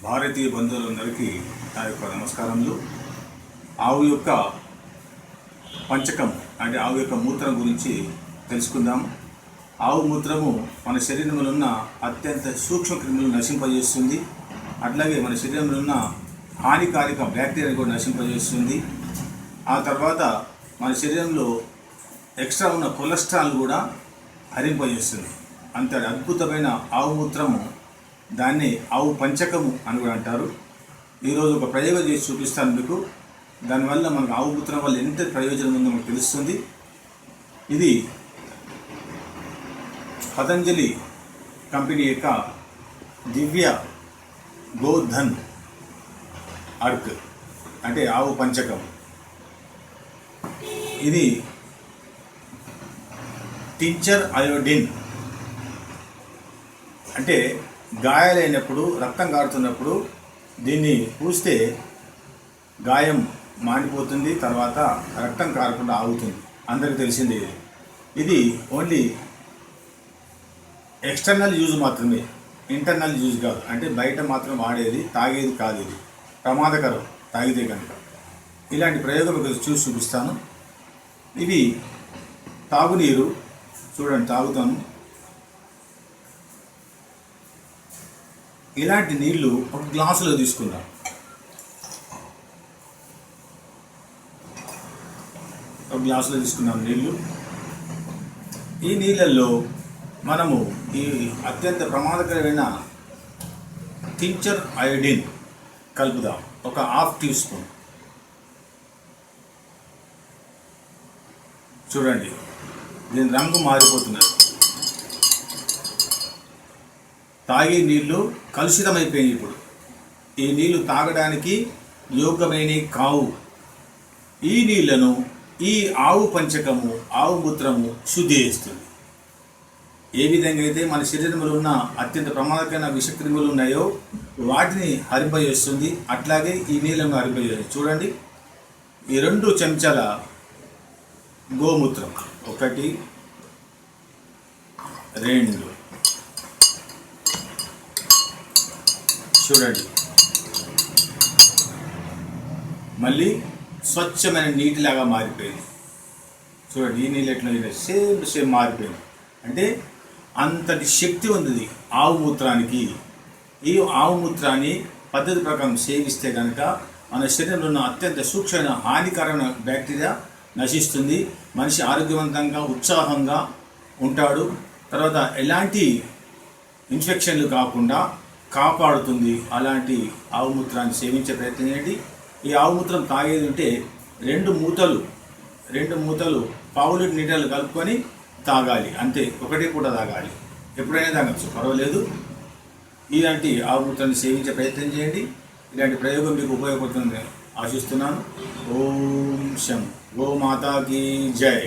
భారతీయ బంధువులందరికీ నా యొక్క నమస్కారములు. ఆవు యొక్క పంచకం అంటే ఆవు యొక్క మూత్రం గురించి తెలుసుకుందాం. ఆవు మూత్రము మన శరీరంలో ఉన్న అత్యంత సూక్ష్మ క్రిములను నశింపజేస్తుంది. అట్లాగే మన శరీరంలో ఉన్న హానికారక బ్యాక్టీరియా కూడా నశింపజేస్తుంది. ఆ తర్వాత మన శరీరంలో ఎక్స్ట్రా ఉన్న కొలెస్ట్రాల్ కూడా హరింపజేస్తుంది. అంత అద్భుతమైన ఆవు మూత్రము, దాన్ని ఆవు పంచకము అని కూడా అంటారు. ఈరోజు ఒక ప్రయోగం చేసి చూపిస్తాను మీకు. దానివల్ల మనకు ఆవు మూత్రం వల్ల ఎంత ప్రయోజనం ఉందో మనకు తెలుస్తుంది. ఇది పతంజలి కంపెనీ యొక్క దివ్య గోధన్ అర్క్ అంటే ఆవు పంచకం. ఇది టించర్ అయోడిన్ అంటే గాయాలైనప్పుడు, రక్తం కారుతున్నప్పుడు దీన్ని పూస్తే గాయం మానిపోతుంది, తర్వాత రక్తం కారకుండా ఆగుతుంది. అందరికీ తెలిసిందే. ఇది ఓన్లీ ఎక్స్టర్నల్ యూజ్ మాత్రమే, ఇంటర్నల్ యూజ్ కాదు. అంటే బయట మాత్రం వాడేది, తాగేది కాదు. ఇది ప్రమాదకరం తాగితే కనుక. ఇలాంటి ప్రయోగం మీకు చూసి చూపిస్తాను. ఇవి తాగునీరు చూడండి, తాగుతాను. ఇలాంటి నీళ్లు ఒక గ్లాసులో తీసుకుందాం. ఒక గ్లాసులో తీసుకున్నాం నీళ్లు. ఈ నీళ్ళల్లో మనము ఈ అత్యంత ప్రమాదకరమైన టించర్ అయోడిన్ కలుపుదాం. ఒక ½ టీ స్పూన్. చూడండి, దీని రంగు మారిపోతున్నది. తాగే నీళ్లు కలుషితమైపోయినాయి. ఇప్పుడు ఈ నీళ్లు తాగడానికి యోగ్యమైనవి కావు. ఈ నీళ్లను ఈ ఆవు పంచకము, ఆవు మూత్రము శుద్ధి చేస్తుంది. ఏ విధంగా అయితే మన శరీరంలో ఉన్న అత్యంత ప్రమాదకరమైన విషక్రిములు ఉన్నాయో వాటిని హరింపజేస్తుంది, అట్లాగే ఈ నీళ్లను హరింపజేస్తుంది. చూడండి, ఈ 2 చెంచాల గోమూత్రం, 1 2 చూడండి. మళ్ళీ స్వచ్ఛమైన నీటిలాగా మారిపోయింది. చూడండి, ఈ నీళ్ళు ఎట్లా సేమ్ మారిపోయింది. అంటే అంతటి శక్తి ఉంది ఆవు మూత్రానికి. ఈ ఆవు మూత్రాన్ని పద్ధతి ప్రకారం సేవిస్తే కనుక మన శరీరంలో ఉన్న అత్యంత సూక్ష్మమైన హానికరమైన బ్యాక్టీరియా నశిస్తుంది. మనిషి ఆరోగ్యవంతంగా, ఉత్సాహంగా ఉంటాడు. తర్వాత ఎలాంటి ఇన్ఫెక్షన్లు కాకుండా కాపాడుతుంది. అలాంటి ఆవు మూత్రాన్ని సేవించే ప్రయత్నం చేయండి. ఈ ఆవు మూత్రం తాగేది ఉంటే 2 మూతలు పావు లీటర్ నీళ్ళు కలుపుకొని తాగాలి. అంతే, ఒకటే పూట తాగాలి. ఎప్పుడైనా తాగచ్చు, పర్వాలేదు. ఇలాంటి ఆవు మూత్రాన్ని సేవించే ప్రయత్నం చేయండి. ఇలాంటి ప్రయోగం మీకు ఉపయోగపడుతుందని ఆశిస్తున్నాను. ఓం శం గోమాతా కీ జై.